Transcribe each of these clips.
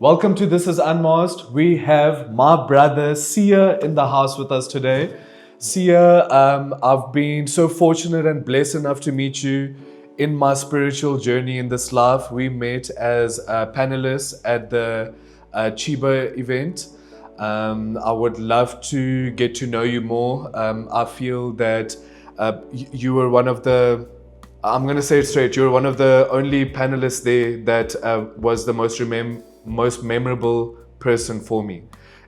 Welcome to This is Unmasked. We have my brother Sia in the house with us today. Sia, I've been so fortunate and blessed enough to meet you in my spiritual journey in this life. We met as panelists at the Chiba event. I would love to get to know you more. I feel that you were one of the, I'm going to say it straight, you were one of the only panelists there that was the most memorable person for me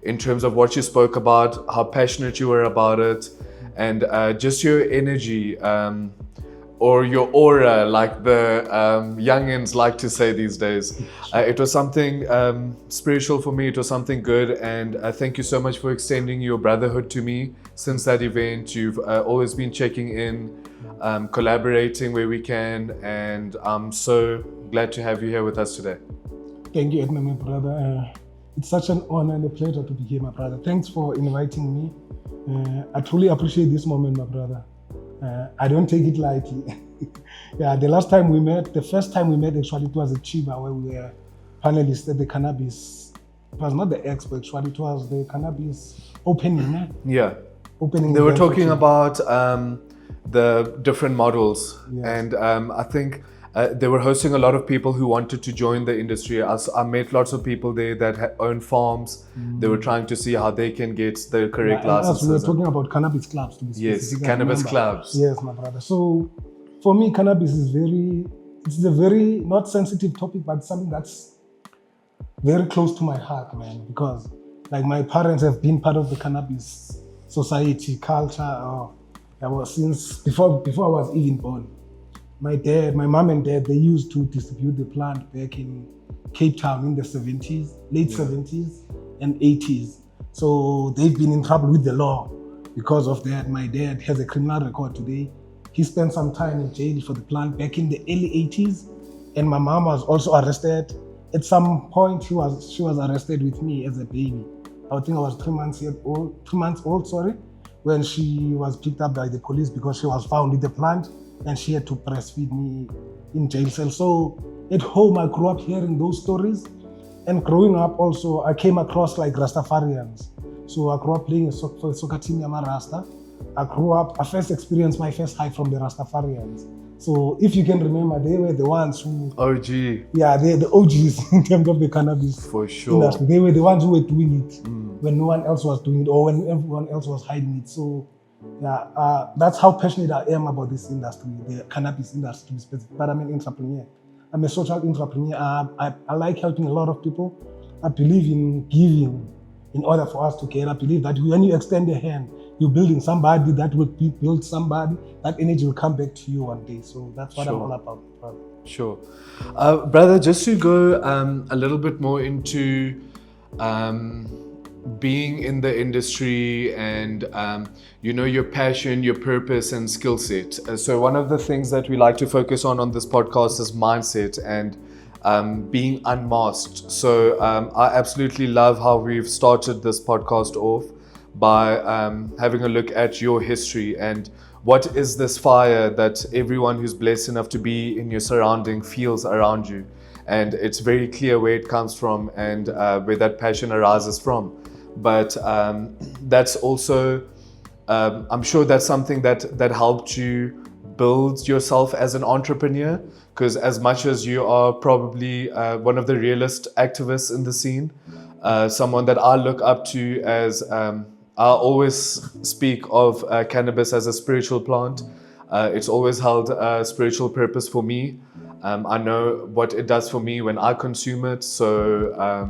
in terms of what you spoke about, how passionate you were about it, and just your energy or your aura, like the youngins like to say these days. It was something spiritual for me. It was something good, and thank you so much for extending your brotherhood to me since that event. You've always been checking in, collaborating where we can, and I'm so glad to have you here with us today. Thank you, Edna, my brother. It's such an honor and a pleasure to be here, my brother. Thanks for inviting me. I truly appreciate this moment, my brother. I don't take it lightly. Yeah, the first time we met, actually, it was at Chiba, where we were panelists at the cannabis. It was not the expo, actually, it was the cannabis opening. Yeah. Opening. They were talking about the different models, Yes. and I think they were hosting a lot of people who wanted to join the industry. I met lots of people there that own farms. They were trying to see how they can get the correct licenses. We were talking about cannabis clubs, to be specific. Yes, cannabis clubs. Yes, my brother. So for me, cannabis is it's a very not sensitive topic, but something that's very close to my heart, man, because like my parents have been part of the cannabis society, culture, since before I was even born. My mom and dad, they used to distribute the plant back in Cape Town in the 70s, late 70s and 80s. So they've been in trouble with the law because of that. My dad has a criminal record today. He spent some time in jail for the plant back in the early 80s. And my mom was also arrested. At some point, she was arrested with me as a baby. I think I was 3 months old, when she was picked up by the police because she was found with the plant. And she had to breastfeed me in jail cell. So at home, I grew up hearing those stories. And growing up also, I came across like Rastafarians. So I grew up playing for a soccer team, I'm a Rasta. I first experienced my first high from the Rastafarians. So if you can remember, they were the ones who... OG. Yeah, they're the OGs in terms of the cannabis For sure. industry. They were the ones who were doing it when no one else was doing it or when everyone else was hiding it. So yeah, that's how passionate I am about this industry, the cannabis industry to be specific. But I'm an entrepreneur. I'm a social entrepreneur. I like helping a lot of people. I believe in giving in order for us to care. I believe that when you extend your hand, you're building somebody that will build somebody. That energy will come back to you one day. So that's what I'm all about. Sure. Brother, just to go a little bit more into being in the industry and your passion, your purpose and skill set. So one of the things that we like to focus on this podcast is mindset and being unmasked. So I absolutely love how we've started this podcast off by having a look at your history and what is this fire that everyone who's blessed enough to be in your surrounding feels around you. And it's very clear where it comes from and where that passion arises from. But that's also, I'm sure that's something that helped you build yourself as an entrepreneur, because as much as you are probably one of the realest activists in the scene, someone that I look up to as, I always speak of cannabis as a spiritual plant. It's always held a spiritual purpose for me. I know what it does for me when I consume it. So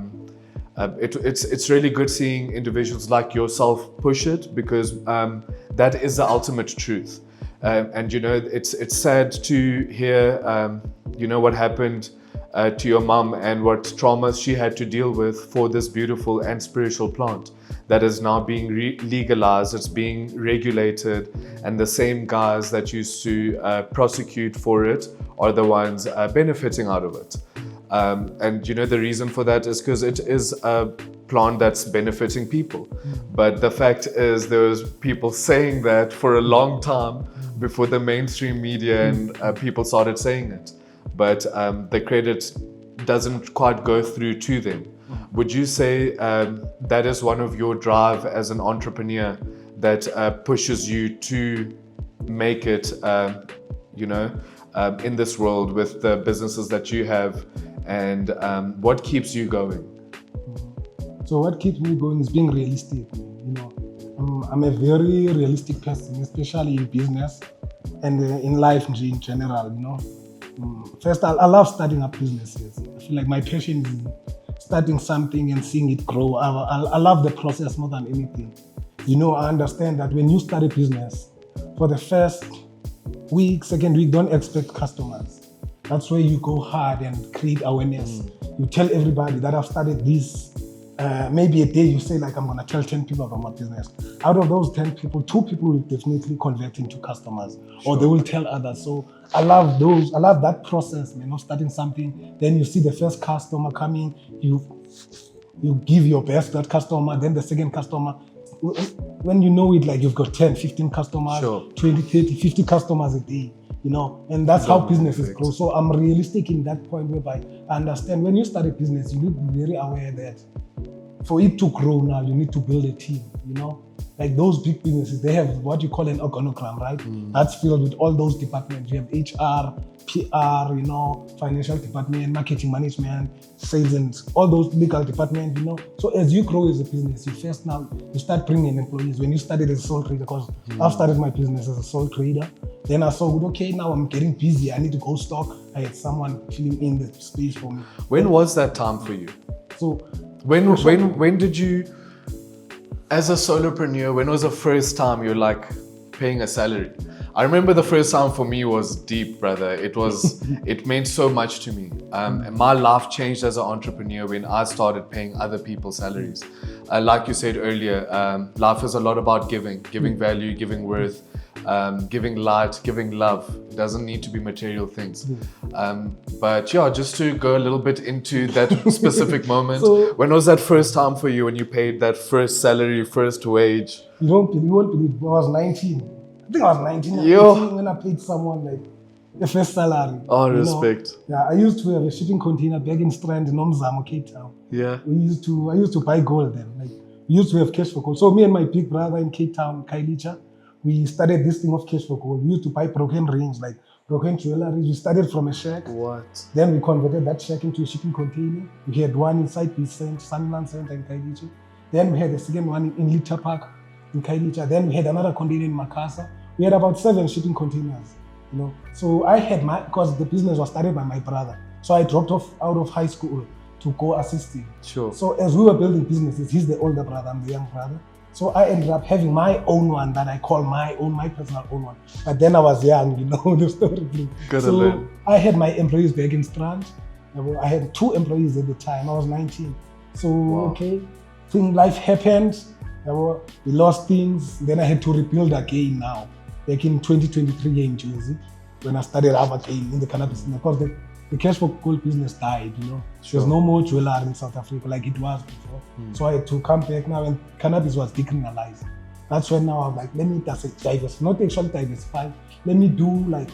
it's really good seeing individuals like yourself push it, because that is the ultimate truth. And it's sad to hear what happened to your mom and what traumas she had to deal with for this beautiful and spiritual plant that is now being legalized, it's being regulated, and the same guys that used to prosecute for it are the ones benefiting out of it. And the reason for that is because it is a plant that's benefiting people. But the fact is there was people saying that for a long time before the mainstream media and people started saying it. But the credit doesn't quite go through to them. Would you say that is one of your drive as an entrepreneur that pushes you to make it, in this world with the businesses that you have, and what keeps you going? So what keeps me going is being realistic. I'm a very realistic person, especially in business and in life in general. First, I love starting up businesses. I feel like my passion is starting something and seeing it grow. I love the process more than anything. I understand that when you start a business, for the first week, second week, don't expect customers. That's where you go hard and create awareness. You tell everybody that I've started this. Maybe a day you say like, I'm gonna tell 10 people about my business. Out of those 10 people, 2 people will definitely convert into customers, or they will tell others. So I love those. I love that process, starting something. Then you see the first customer coming, you give your best to that customer, then the second customer. When you know it, like you've got 10, 15 customers, 20, 30, 50 customers a day, and that's how businesses grow. So I'm realistic in that point whereby I understand when you start a business, you need to be very aware that for it to grow now, you need to build a team, Like those big businesses, they have what you call an organogram, right? That's filled with all those departments. You have HR, PR, financial department, marketing management, sales, and all those legal departments, So as you grow as a business, you start bringing employees. When you started as a sole trader, because I've started my business as a sole trader, then I saw, okay, now I'm getting busy. I need to go stock. I had someone filling in the space for me. When was that time for you? So when did you, as a solopreneur, when was the first time you're like paying a salary? I remember the first time for me was deep, brother. It meant so much to me. And my life changed as an entrepreneur when I started paying other people's salaries. Like you said earlier, life is a lot about giving value, giving worth, giving light, giving love. It doesn't need to be material things. But yeah, just to go a little bit into that specific moment, when was that first time for you when you paid that first salary, first wage? You won't believe, I was 19. I think I was 19 when I paid someone like the first salary. Oh, respect. Yeah, I used to have a shipping container back in Strand in Nomzamo, Cape Town. Yeah. I used to buy gold then. Like we used to have cash for gold. So me and my big brother in Cape Town, Khayelitsha, we started this thing of cash for gold. We used to buy broken rings, like broken jewelry. We started from a shack. What? Then we converted that shack into a shipping container. We had one inside the Sunland Center in Khayelitsha. Then we had a second one in Little Park in Khayelitsha. Then we had another container in Makassar. We had about 7 shipping containers, So I had because the business was started by my brother. So I dropped off out of high school to go assist him. Sure. So as we were building businesses, he's the older brother, I'm the young brother. So I ended up having my own one that I call my personal own one. But then I was young, the story. So I had my employees back in Strand. I had 2 employees at the time. I was 19. So, okay, life happened. We lost things. Then I had to rebuild again now. Back in 2023 here in Jozi, when I started up again in the cannabis business. Because the cash for gold business died, There's no more jewelry in South Africa like it was before. So I had to come back now and cannabis was decriminalized. That's when now I'm like, let me not actually diversify. Let me do like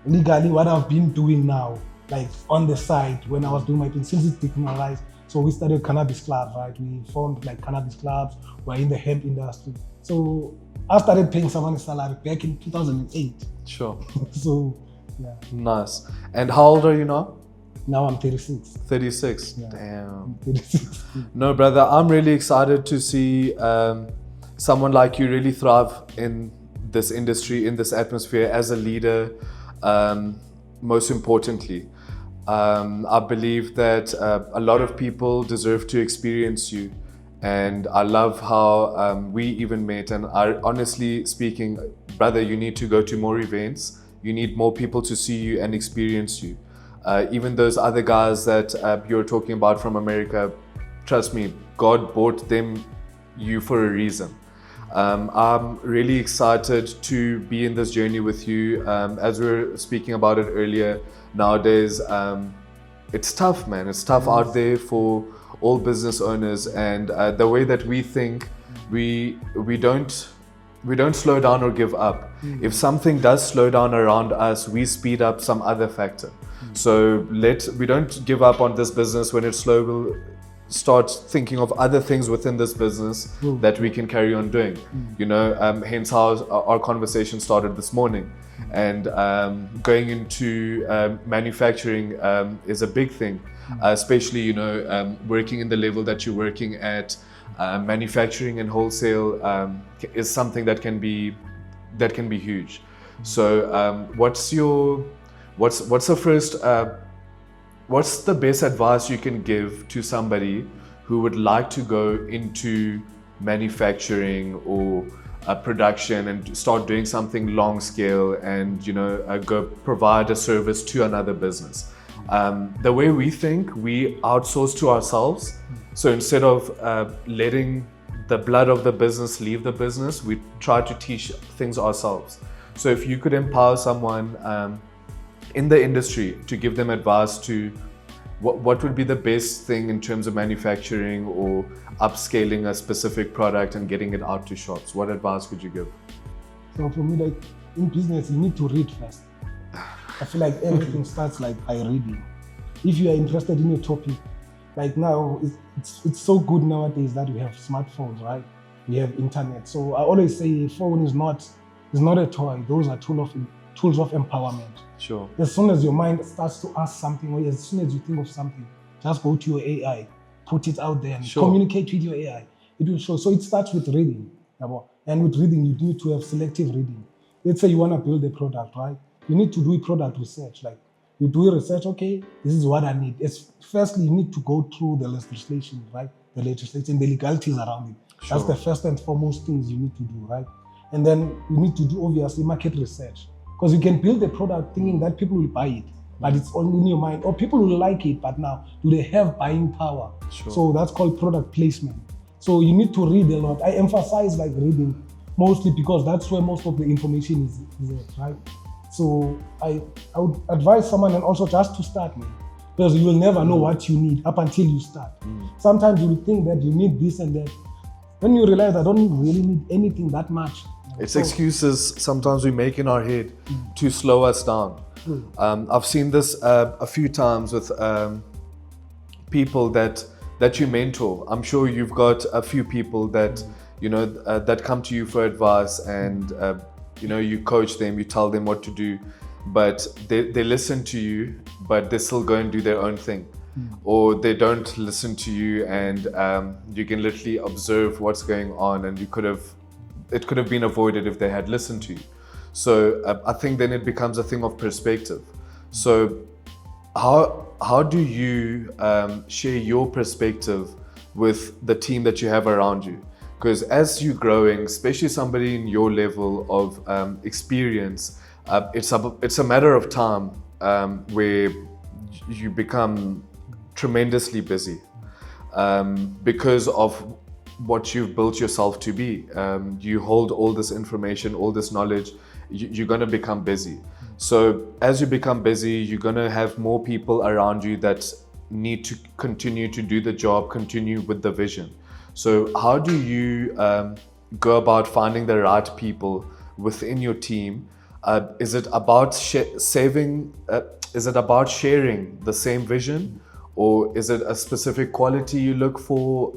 legally what I've been doing now, like on the side when I was doing my thing, since it's decriminalized. So we started cannabis clubs, right? We formed like cannabis clubs. We're in the hemp industry. So I started paying someone a salary back in 2008. Sure. So, yeah. Nice. And how old are you now? Now I'm 36. 36? Yeah. Damn. 36. No, brother, I'm really excited to see someone like you really thrive in this industry, in this atmosphere as a leader, most importantly. I believe that a lot of people deserve to experience you. And I love how we even met. And honestly speaking, brother, you need to go to more events. You need more people to see you and experience you. Even those other guys that you're talking about from America, trust me, God brought you for a reason. I'm really excited to be in this journey with you. As we were speaking about it earlier, nowadays, it's tough, man. It's tough out there for all business owners, and the way that we think, we don't slow down or give up. If something does slow down around us, we speed up some other factor. So we don't give up on this business when it's start thinking of other things within this business that we can carry on doing. You know, hence how our conversation started this morning. And going into manufacturing is a big thing, especially, you know, working in the level that you're working at. Manufacturing and wholesale is something that can be huge. So what's the best advice you can give to somebody who would like to go into manufacturing or production and start doing something long scale and, you know, go provide a service to another business? The way we think, we outsource to ourselves. So instead of letting the blood of the business leave the business, we try to teach things ourselves. So if you could empower someone in the industry to give them advice to what would be the best thing in terms of manufacturing or upscaling a specific product and getting it out to shops, what advice could you give? So for me, like in business, you need to read first. I feel like everything starts like by reading. If you are interested in a topic, like now, it's so good nowadays that we have smartphones, right? We have internet. So I always say a phone is not a toy. Those are tools of empowerment. Sure. As soon as your mind starts to ask something, or as soon as you think of something, just go to your AI, put it out there, and communicate with your AI. It will show. So it starts with reading. And with reading, you need to have selective reading. Let's say you want to build a product, right? You need to do product research. Like you do research, okay, this is what I need. Firstly, you need to go through the legislation, right? The legislation, the legalities around it. Sure. That's the first and foremost things you need to do, right? And then you need to do, obviously, market research. Because you can build a product thinking that people will buy it, but it's only in your mind, or people will like it, but now, do they have buying power? Sure. So that's called product placement. So you need to read a lot. I emphasize like reading, mostly because that's where most of the information is at, right? So I would advise someone, and also just to start, man, because you will never know what you need up until you start. Sometimes you will think that you need this and that. When you realize I don't really need anything that much. It's excuses sometimes we make in our head to slow us down. I've seen this a few times with people that you mentor. I'm sure you've got a few people that you know that come to you for advice, and you know, you coach them, you tell them what to do, but they listen to you, but they still go and do their own thing. Or they don't listen to you, and you can literally observe what's going on, and it could have been avoided if they had listened to you. So I think then it becomes a thing of perspective. So how do you share your perspective with the team that you have around you? Because as you're growing, especially somebody in your level of experience, it's a matter of time where you become tremendously busy because of what you've built yourself to be. You hold all this information, all this knowledge, you're going to become busy. So as you become busy, you're going to have more people around you that need to continue to do the job, continue with the vision. So how do you go about finding the right people within your team? Is it about sharing the same vision, or is it a specific quality you look for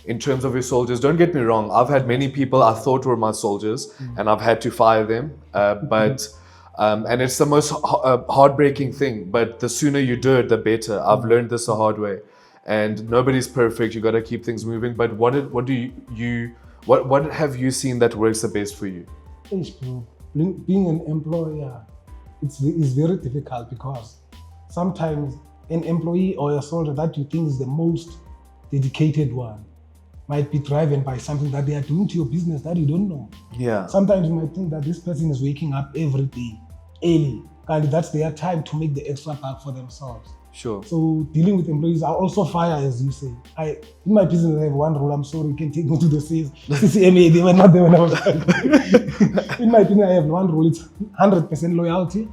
in terms of your soldiers? Don't get me wrong, I've had many people I thought were my soldiers and I've had to fire them, and it's the most heartbreaking thing, but the sooner you do it, the better. I've learned this the hard way, and nobody's perfect. You got to keep things moving. But what have you seen that works the best for you? Being an employer, it's very difficult, because sometimes an employee or a soldier that you think is the most dedicated one might be driven by something that they are doing to your business that you don't know. Yeah. Sometimes you might think that this person is waking up every day early, and that's their time to make the extra buck for themselves. Sure. So dealing with employees, I also fire, as you say. In my business, I have one rule. I'm sorry, you can take me to the CCMA. They were not there when I was in my opinion, I have one rule. It's 100% loyalty,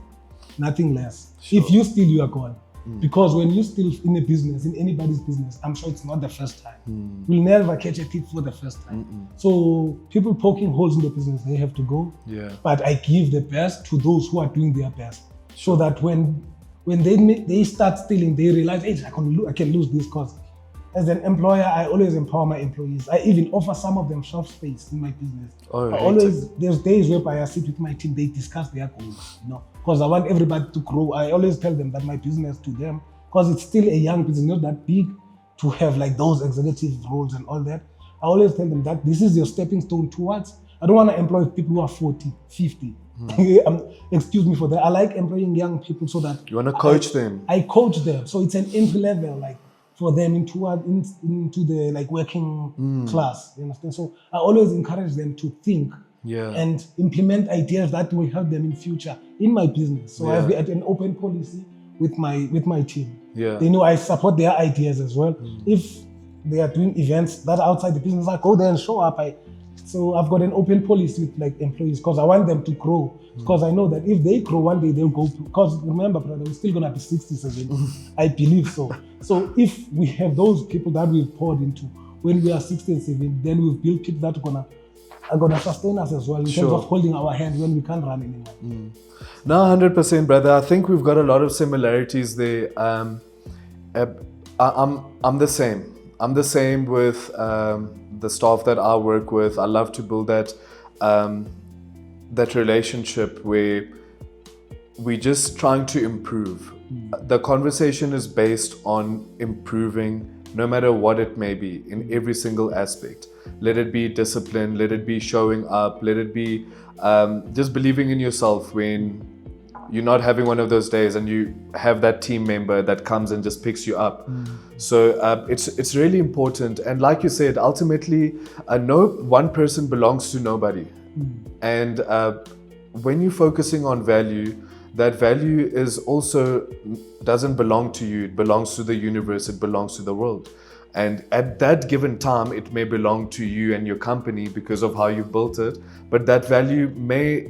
nothing less. Sure. If you steal, you are gone. Because when you steal in a business, in anybody's business, I'm sure it's not the first time. You'll never catch a thief for the first time. So people poking holes in the business, they have to go. Yeah. But I give the best to those who are doing their best. So that when they start stealing, they realize, hey, I can lose this, because as an employer, I always empower my employees. I even offer some of them shelf space in my business. There's days whereby I sit with my team, they discuss their goals, because I want everybody to grow. I always tell them that my business to them, because it's still a young business, not that big to have like those executive roles and all that. I always tell them that this is your stepping stone towards. I don't want to employ people who are 40, 50. Excuse me for that. I like employing young people so that you want to coach them. I coach them, so it's an entry level, like for them into the like working class. You understand? So I always encourage them to think and implement ideas that will help them in future in my business. So I've got an open policy with my team. Yeah. They know I support their ideas as well. If they are doing events that are outside the business, I go there and show up. So I've got an open policy with like employees because I want them to grow. Because I know that if they grow one day, they'll go. Because remember, brother, we're still gonna be 67. I believe so. So if we have those people that we've poured into when we are 67, then we've built people that are gonna sustain us as well in terms of holding our hand when we can't run anymore. No, 100%, brother. I think we've got a lot of similarities there. I'm the same. I'm the same with the staff that I work with. I love to build that relationship where we're just trying to improve. The conversation is based on improving, no matter what it may be, in every single aspect. Let it be discipline, let it be showing up, let it be just believing in yourself when you're not having one of those days and you have that team member that comes and just picks you up. So it's really important. And like you said, ultimately, no one person belongs to nobody. And when you're focusing on value, that value is also doesn't belong to you. It belongs to the universe. It belongs to the world. And at that given time, it may belong to you and your company because of how you built it. But that value may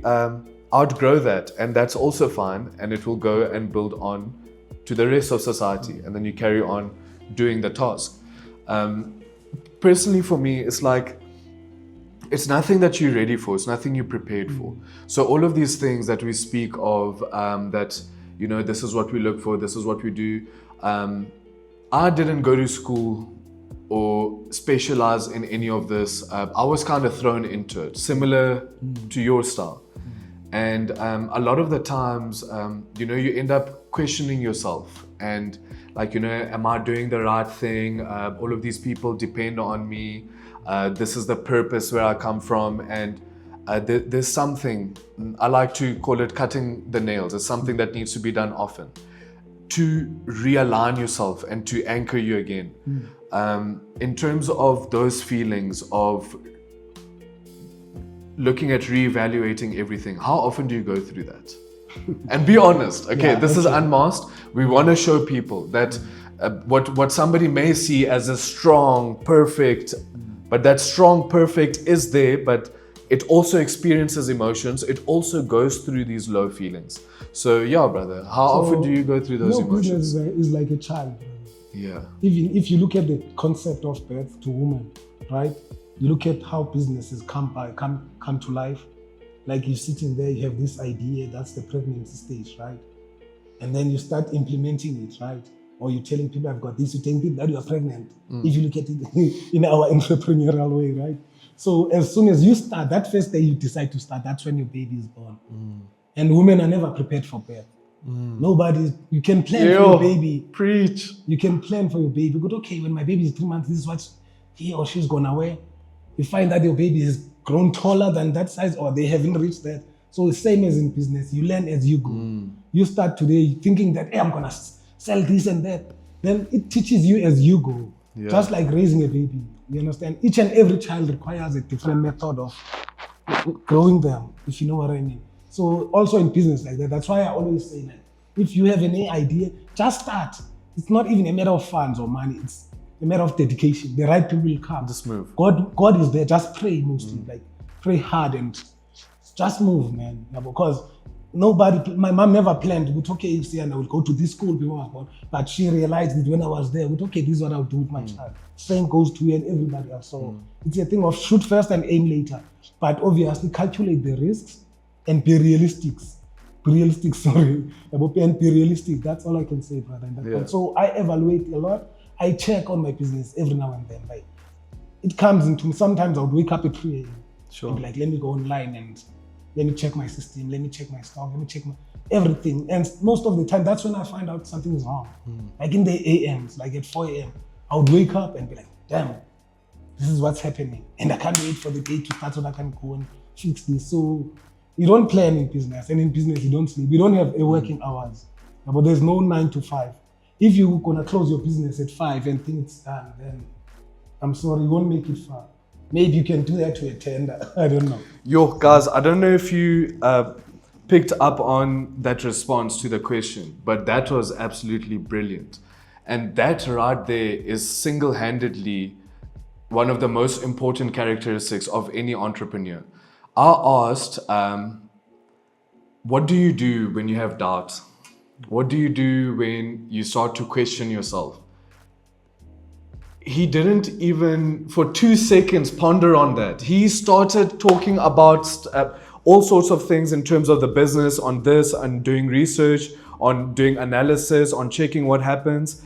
outgrow that, and that's also fine. And it will go and build on to the rest of society. And then you carry on doing the task. Personally, for me, it's like, it's nothing that you're ready for. It's nothing you're prepared for. So all of these things that we speak of, that, this is what we look for, this is what we do. I didn't go to school or specialize in any of this. I was kind of thrown into it, similar to your style. And a lot of the times, you end up questioning yourself and like, am I doing the right thing? All of these people depend on me. This is the purpose where I come from. And there's something, I like to call it cutting the nails. It's something that needs to be done often to realign yourself and to anchor you again. In terms of those feelings of looking at reevaluating everything, how often do you go through that? And be honest, this is Unmasked. We want to show people that what somebody may see as a strong, perfect, but that strong, perfect is there, but it also experiences emotions. It also goes through these low feelings. So yeah, brother, how often do you go through those emotions? Business is like a child. Yeah. Even if you look at the concept of birth to woman, right? You look at how businesses come to life. Like you're sitting there, you have this idea, that's the pregnancy stage, right? And then you start implementing it, right? Or you're telling people, I've got this, you're telling people that you are pregnant. If you look at it in our entrepreneurial way, right? So as soon as you start, that first day you decide to start, that's when your baby is born. And women are never prepared for birth. You can plan for your baby. Preach. You can plan for your baby. But okay, when my baby is 3 months, this is what he or she's gonna wear. You find that your baby has grown taller than that size or they haven't reached that. So the same as in business, you learn as you go. You start today thinking that, hey, I'm gonna sell this and that. Then it teaches you as you go. Yeah. Just like raising a baby. You understand? Each and every child requires a different method of growing them, if you know what I mean. So also in business like that, that's why I always say that if you have any idea, just start. It's not even a matter of funds or money. It's a matter of dedication. The right people will come. Just move. God is there. Just pray mostly. Like pray hard and just move, man. Because my mom never planned, but okay, you see, and I will go to this school before I was born. But she realized that when I was there, okay, this is what I'll do with my child. Same goes to you and everybody else. So it's a thing of shoot first and aim later. But obviously calculate the risks and be realistic. And be realistic. That's all I can say, brother. So I evaluate a lot. I check on my business every now and then. Like it comes into me. Sometimes I would wake up at 3 a.m. Sure. And be like, let me go online and let me check my system, let me check my stock, let me check my everything. And most of the time, that's when I find out something is wrong. Like in the AMs, like at 4 a.m., I would wake up and be like, damn, this is what's happening. And I can't wait for the day to start so that I can go and fix this. So you don't plan in business. And in business, you don't sleep. You don't have a working hours. But there's no 9 to 5. If you're going to close your business at 5 and think it's done, then I'm sorry, you won't make it far. Maybe you can do that to a tender. I don't know. Yo, guys, I don't know if you picked up on that response to the question, but that was absolutely brilliant. And that right there is single-handedly one of the most important characteristics of any entrepreneur. I asked, what do you do when you have doubt? What do you do when you start to question yourself? He didn't even for 2 seconds ponder on that. He started talking about all sorts of things in terms of the business, on this, and doing research, on doing analysis, on checking what happens.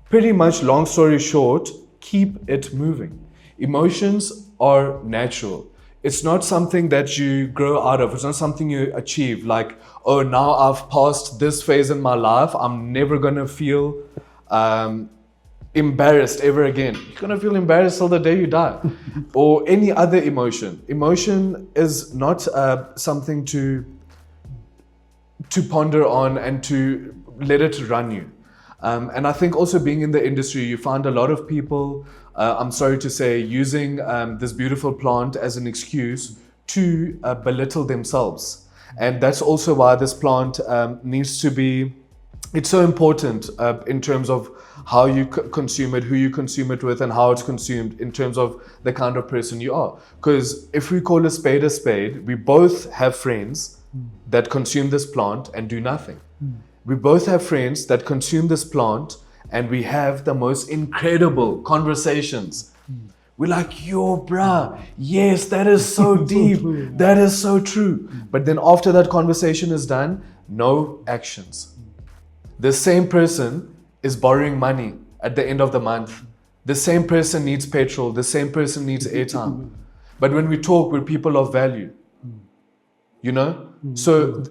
Pretty much, long story short, keep it moving. Emotions are natural. It's not something that you grow out of. It's not something you achieve. Like, oh, now I've passed this phase in my life. I'm never going to feel embarrassed ever again. You're going to feel embarrassed till the day you die. Or any other emotion. Emotion is not something to ponder on and to let it run you. And I think also being in the industry, you find a lot of people, I'm sorry to say, using this beautiful plant as an excuse to belittle themselves. And that's also why this plant needs to be, it's so important in terms of how you consume it, who you consume it with, and how it's consumed in terms of the kind of person you are. Because if we call a spade, we both have friends that consume this plant and do nothing. We both have friends that consume this plant and we have the most incredible conversations. We're like, yo, bruh, yes, that is so deep. That is so true. But then after that conversation is done, no actions. The same person is borrowing money at the end of the month. The same person needs petrol. The same person needs airtime. But when we talk, we're people of value. You know? So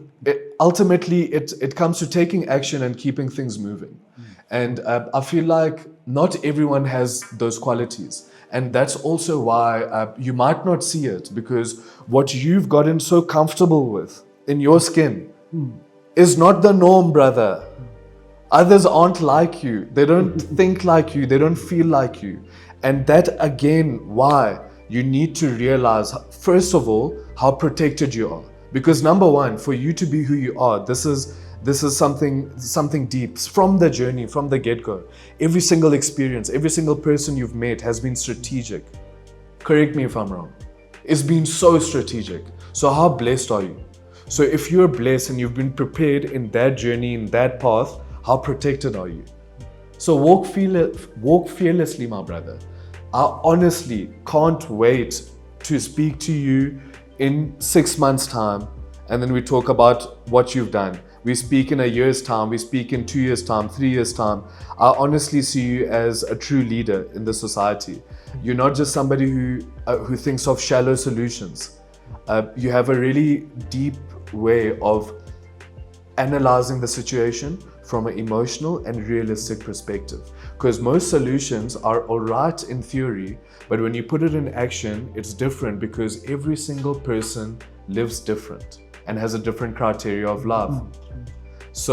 ultimately, it comes to taking action and keeping things moving. And I feel like not everyone has those qualities. And that's also why you might not see it, because what you've gotten so comfortable with in your skin is not the norm, brother. Others aren't like you. They don't think like you. They don't feel like you. And that, again, why you need to realize, first of all, how protected you are. Because number one, for you to be who you are, this is something deep from the journey, from the get-go. Every single experience, every single person you've met has been strategic. Correct me if I'm wrong. It's been so strategic. So how blessed are you? So if you're blessed and you've been prepared in that journey, in that path, how protected are you? So walk fearlessly, my brother. I honestly can't wait to speak to you in 6 months' time, and then we talk about what you've done. We speak in a year's time, we speak in 2 years' time, 3 years' time. I honestly see you as a true leader in the society. You're not just somebody who thinks of shallow solutions. You have a really deep way of analyzing the situation from an emotional and realistic perspective. Because most solutions are all right in theory, but when you put it in action, it's different, because every single person lives different and has a different criteria of love. So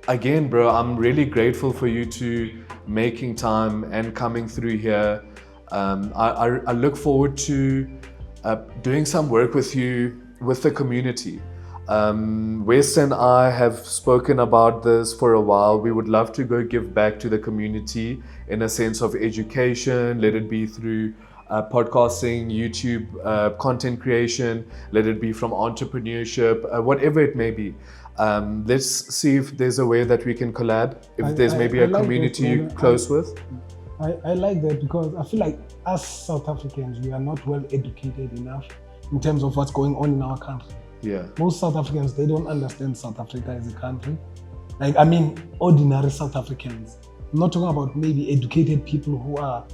again, bro, I'm really grateful for you to making time and coming through here. I look forward to doing some work with you, with the community. Wes and I have spoken about this for a while. We would love to go give back to the community in a sense of education, let it be through podcasting, YouTube, content creation, let it be from entrepreneurship, whatever it may be. Let's see if there's a way that we can collab, if there's maybe a community you're close with. I like that, because I feel like us South Africans, we are not well educated enough in terms of what's going on in our country. Yeah. Most South Africans, they don't understand South Africa as a country. Like, I mean, ordinary South Africans. I'm not talking about maybe educated people who are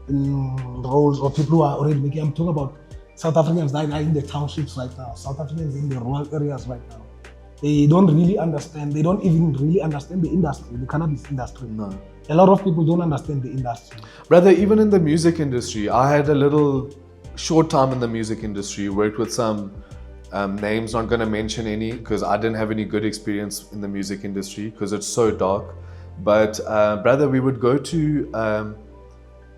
in roles or people who are already making. I'm talking about South Africans that are in the townships right now, South Africans in the rural areas right now. They don't really understand, they don't even really understand the industry, the cannabis industry. No. A lot of people don't understand the industry. Brother, even in the music industry, I had a little short time in the music industry, worked with some names, not going to mention any because I didn't have any good experience in the music industry because it's so dark. But brother, we would go to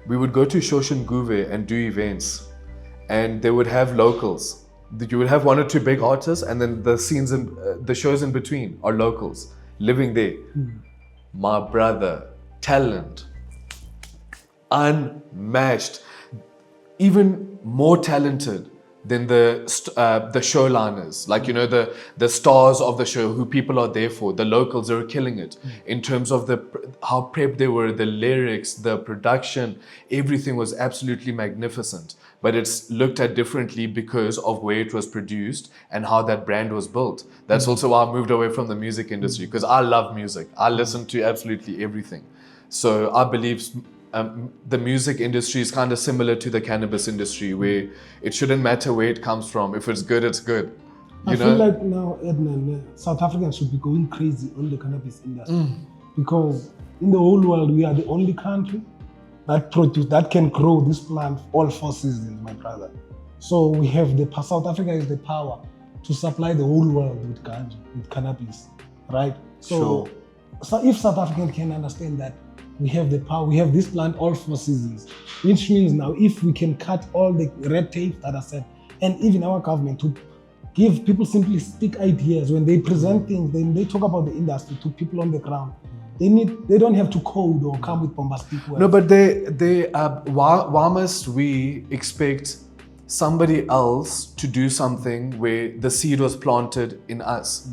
Shoshan Guve and do events, and they would have locals. You would have one or two big artists, and then the scenes and the shows in between are locals living there. My brother, talent, unmatched, even more talented than the showliners, like the stars of the show, who people are there for. The locals, they were killing it in terms of how prepped they were, the lyrics, the production, everything was absolutely magnificent. But it's looked at differently because of where it was produced and how that brand was built. That's also why I moved away from the music industry, because I love music. I listen to absolutely everything. So I believe the music industry is kind of similar to the cannabis industry, where it shouldn't matter where it comes from. If it's good, it's good. I feel like now, Edna, South Africans should be going crazy on the cannabis industry because in the whole world, we are the only country that can grow this plant all 4 seasons, my brother. So we have South Africa is the power to supply the whole world with ganja, with cannabis, right? So if South Africans can understand that we have the power, we have this plant all 4 seasons, which means now if we can cut all the red tape that I said, and even our government to give people simplistic ideas when they present things, then they talk about the industry to people on the ground. They don't have to code or come with bombastic words. No, but why must we expect somebody else to do something where the seed was planted in us?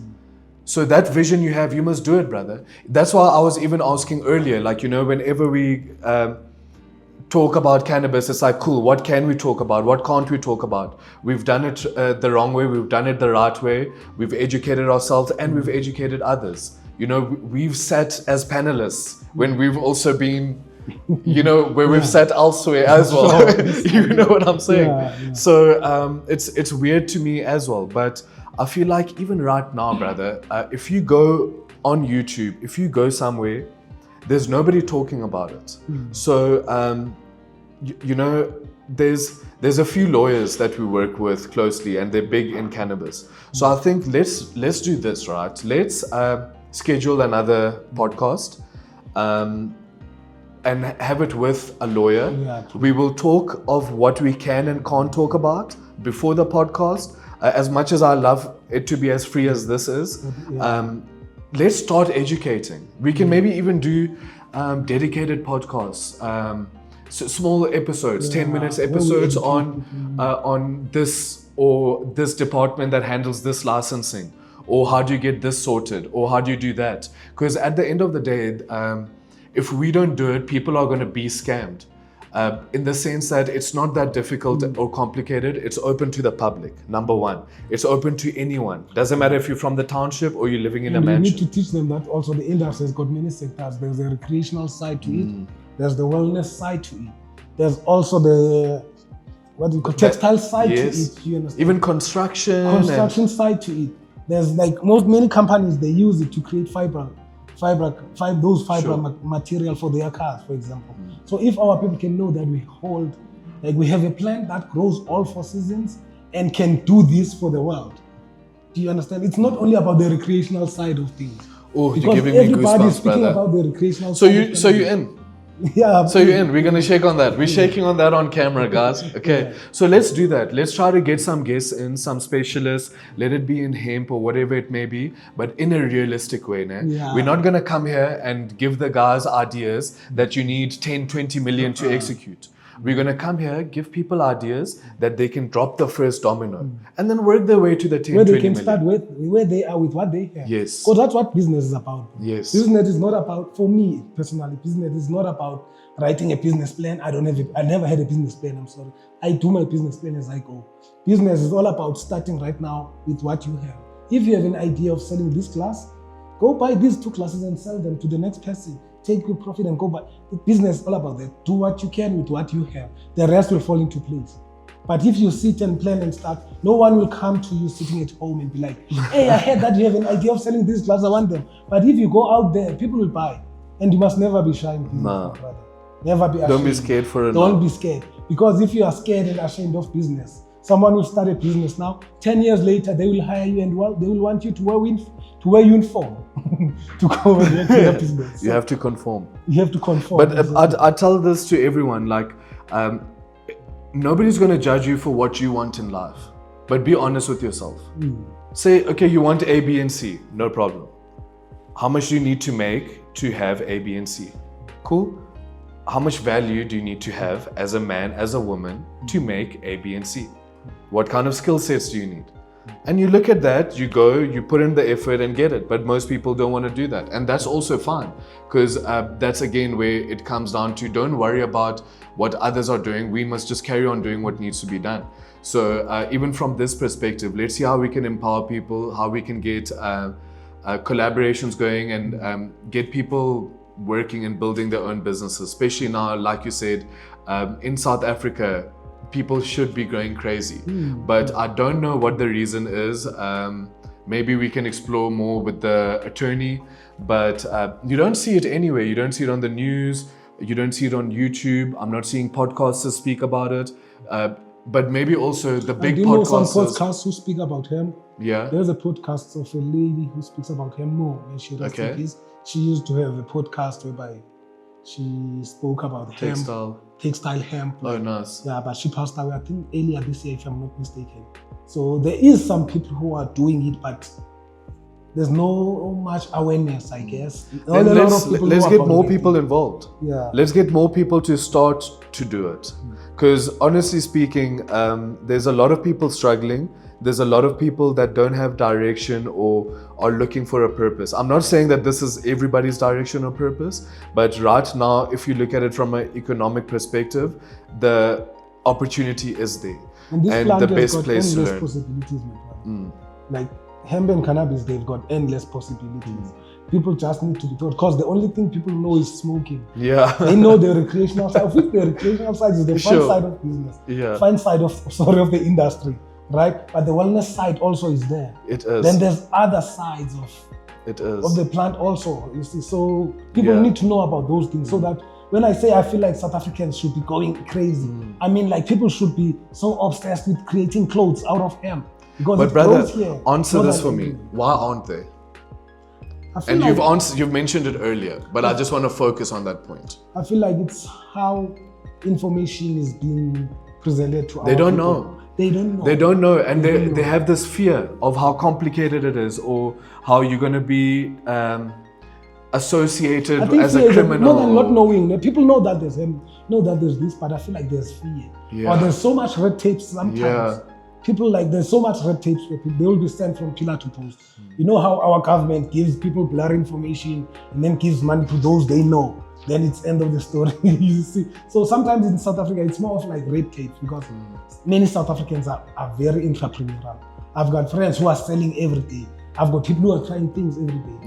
So that vision you have, you must do it, brother. That's why I was even asking earlier, like, whenever we talk about cannabis, it's like, cool, what can we talk about? What can't we talk about? We've done it the wrong way. We've done it the right way. We've educated ourselves and we've educated others. We've sat as panelists when we've also been, where we've sat elsewhere as well. You know what I'm saying? Yeah. So it's weird to me as well. But I feel like even right now, brother, if you go on YouTube, if you go somewhere, there's nobody talking about it. So, there's a few lawyers that we work with closely, and they're big in cannabis. So I think let's do this, right? Let's schedule another podcast and have it with a lawyer. Yeah, we will talk of what we can and can't talk about before the podcast. As much as I love it to be as free as this is, let's start educating. We can maybe even do dedicated podcasts, so small episodes, 10 minutes episodes on this or this department that handles this licensing, or how do you get this sorted, or how do you do that? Because at the end of the day, if we don't do it, people are going to be scammed. In the sense that it's not that difficult or complicated. It's open to the public, number one. It's open to anyone. Doesn't matter if you're from the township or you're living in a mansion. You need to teach them that also the industry has got many sectors. There's a recreational side to it. There's the wellness side to it. There's also the textile side to it. You understand? Even construction side to it. There's like many companies, they use it to create fiber material for their cars, for example. So if our people can know that we have a plant that grows all 4 seasons and can do this for the world. Do you understand? It's not only about the recreational side of things. Oh, you're giving me goosebumps, brother. About the recreational so you're in. Yeah. So you're in. We're going to shake on that. We're shaking on that on camera, guys. Okay. Yeah. So let's do that. Let's try to get some guests in, some specialists. Let it be in hemp or whatever it may be, but in a realistic way. Yeah. We're not going to come here and give the guys ideas that you need 10, 20 million to execute. We're going to come here, give people ideas that they can drop the first domino and then work their way to the 10, where 20 they can million. start where they are with what they have. Yes. Because that's what business is about. Yes. Business is not about, for me personally, business is not about writing a business plan. I never had a business plan, I'm sorry. I do my business plan as I go. Business is all about starting right now with what you have. If you have an idea of selling this class, go buy these 2 classes and sell them to the next person. take your profit and go. But the business is all about that. Do what you can with what you have. The rest will fall into place. But if you sit and plan and start, no one will come to you sitting at home and be like, hey, I heard that you have an idea of selling these gloves, I want them. But if you go out there, people will buy. And you must never be shy in business, No. brother. Never be ashamed. Don't be scared for it. Don't be scared. Because if you are scared and ashamed of business, someone will start a business now. 10 years later, they will hire you and they will want you to wear uniform to go and work their business. You have to conform. You have to conform. But I tell this to everyone, like, nobody's going to judge you for what you want in life. But be honest with yourself. Say, okay, you want A, B, and C. No problem. How much do you need to make to have A, B, and C? Cool. How much value do you need to have as a man, as a woman, to make A, B, and C? What kind of skill sets do you need? And you look at that, you go, you put in the effort and get it. But most people don't want to do that. And that's also fine. Because that's again where it comes down to, don't worry about what others are doing. We must just carry on doing what needs to be done. So even from this perspective, let's see how we can empower people, how we can get collaborations going and get people working and building their own businesses. Especially now, like you said, in South Africa, people should be going crazy. But I don't know what the reason is. Maybe we can explore more with the attorney, but you don't see it anywhere. You don't see it on the news. You don't see it on YouTube. I'm not seeing podcasters speak about it. But maybe also the big podcasters. Do you know some podcasts who speak about him? Yeah. There's a podcast of a lady who speaks about him more. When she was she used to have a podcast whereby she spoke about textile hemp. Oh, nice. Yeah, but she passed away, I think, earlier this year, if I'm not mistaken. So there is some people who are doing it, but there's no much awareness, I guess. Let's get more people involved. Yeah. Let's get more people to start to do it. Because honestly speaking, there's a lot of people struggling. There's a lot of people that don't have direction or are looking for a purpose. I'm not saying that this is everybody's direction or purpose, but right now, if you look at it from an economic perspective, the opportunity is there. And this and plant the has best got place to endless learn. possibilities, my brother. Like hemp and cannabis, they've got endless possibilities. People just need to be taught, because the only thing people know is smoking. Yeah. They know the recreational side. Of which the recreational side is the fun side of business. Yeah. Fun side of the industry. Right? But the wellness side also is there. It is. Then there's other sides of the plant also, you see. So people need to know about those things, so that when I say I feel like South Africans should be going crazy, I mean like people should be so obsessed with creating clothes out of hemp. Because but brother, here, answer this for me. Why aren't they? And you've mentioned it earlier, but I just want to focus on that point. I feel like it's how information is being presented to our people. They don't know, and they have this fear of how complicated it is, or how you're going to be associated as a criminal. More than not knowing, people know that there's this, but I feel like there's fear. Yeah. Or there's so much red tape sometimes. Yeah. People there's so much red tape where they will be sent from pillar to post. You know how our government gives people blurry information and then gives money to those they know. Then it's end of the story. You see. So sometimes in South Africa, it's more of like red tape, because many South Africans are very entrepreneurial. I've got friends who are selling every day. I've got people who are trying things every day.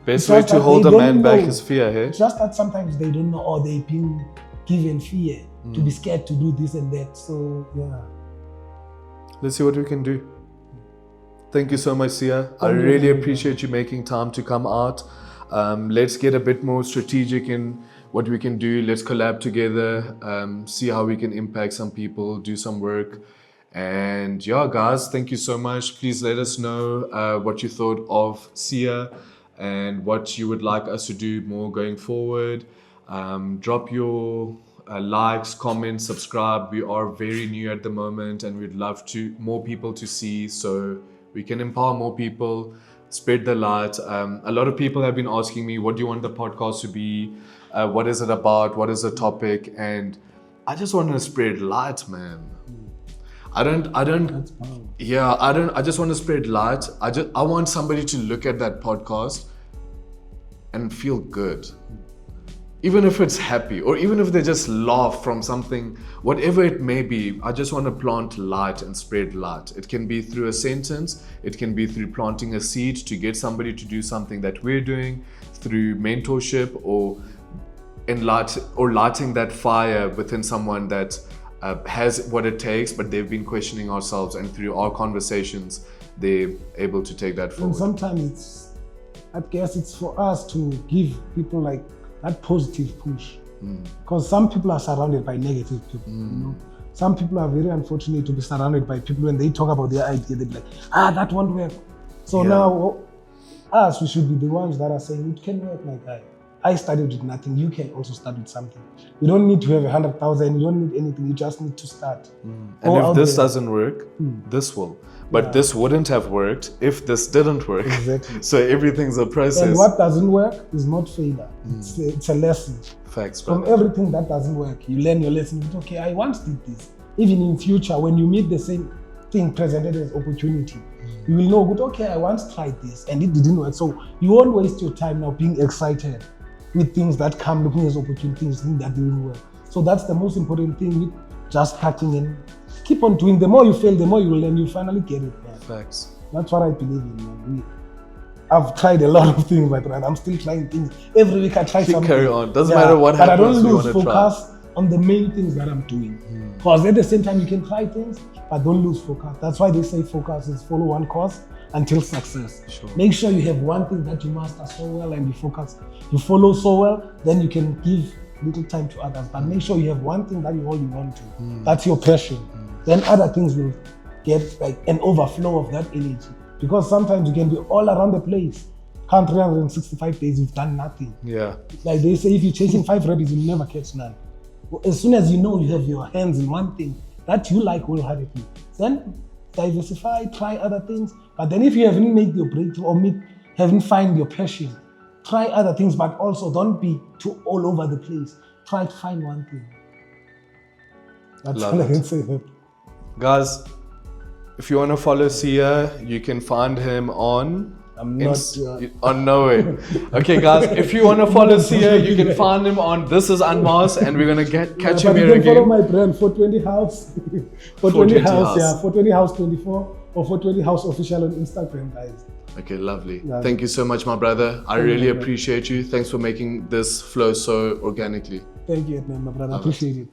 Best way to hold a man back is fear, hey? It's just that sometimes they don't know, or they've been given fear to be scared to do this and that. So, yeah. Let's see what we can do. Thank you so much, Sia. I really appreciate you making time to come out. Let's get a bit more strategic in what we can do. Let's collab together, see how we can impact some people, do some work. And yeah, guys, thank you so much. Please let us know what you thought of Sia and what you would like us to do more going forward. Drop your likes, comments, subscribe. We are very new at the moment, and we'd love more people to see, so we can empower more people, spread the light. A lot of people have been asking me, what do you want the podcast to be? What is it about? What is the topic? And I just want to spread light, man. I just want to spread light. I want somebody to look at that podcast and feel good. even if it's happy, or even if they just laugh from something, whatever it may be, I just want to plant light and spread light. It can be through a sentence, it can be through planting a seed to get somebody to do something that we're doing, through mentorship, or lighting that fire within someone that has what it takes, but they've been questioning ourselves, and through our conversations, they're able to take that forward. And sometimes I guess it's for us to give people like that positive push, because some people are surrounded by negative people. You know, some people are very unfortunate to be surrounded by people when they talk about their idea, they're like, that won't work. So now, us, we should be the ones that are saying it can work. Like I started with nothing. You can also start with something. You don't need to have 100,000. You don't need anything. You just need to start. And if this doesn't work, this will. But this wouldn't have worked if this didn't work. Exactly. So everything's a process. And what doesn't work is not failure. It's a lesson. Facts. From everything that doesn't work, you learn your lesson. Okay, I once did this. Even in future, when you meet the same thing presented as opportunity, you will know, okay, I once tried this and it didn't work. So you won't waste your time now being excited with things that come looking as opportunities, things that didn't work. So that's the most important thing with just starting and keep on doing. The more you fail, the more you will learn. You finally get it, man. Facts. That's what I believe in, man. I've tried a lot of things, my brother. I'm still trying things. Every week I try something. Carry on. Doesn't matter what but happens. I don't lose focus on the main things that I'm doing. Because at the same time, you can try things, but don't lose focus. That's why they say focus is follow one course until success. Sure. Make sure you have one thing that you master so well and you focus. You follow so well, then you can give little time to others. But make sure you have one thing that you hold on to. That's your passion. Then other things will get like an overflow of that energy. Because sometimes you can be all around the place. Count 365 days, you've done nothing. Yeah. Like they say, if you're chasing 5 rabbits, you'll never catch none. As soon as you know you have your hands in one thing that you like wholeheartedly, then diversify, try other things. But then if you haven't made your breakthrough or haven't found your passion, try other things, but also don't be too all over the place. Try to find one thing. That's all I can say. Guys, if you want to follow Sia, you can find him on... on no way. Okay, guys, if you want to follow Sia, you can find him on This Is Unmasked, and we're gonna catch him here again. You can follow my brand 420 House, 420 House, 420 House 24 or 420 House official on Instagram, guys. Okay, lovely. Thank you so much, my brother. I really appreciate you. Thanks for making this flow so organically. Thank you, my brother. I appreciate it.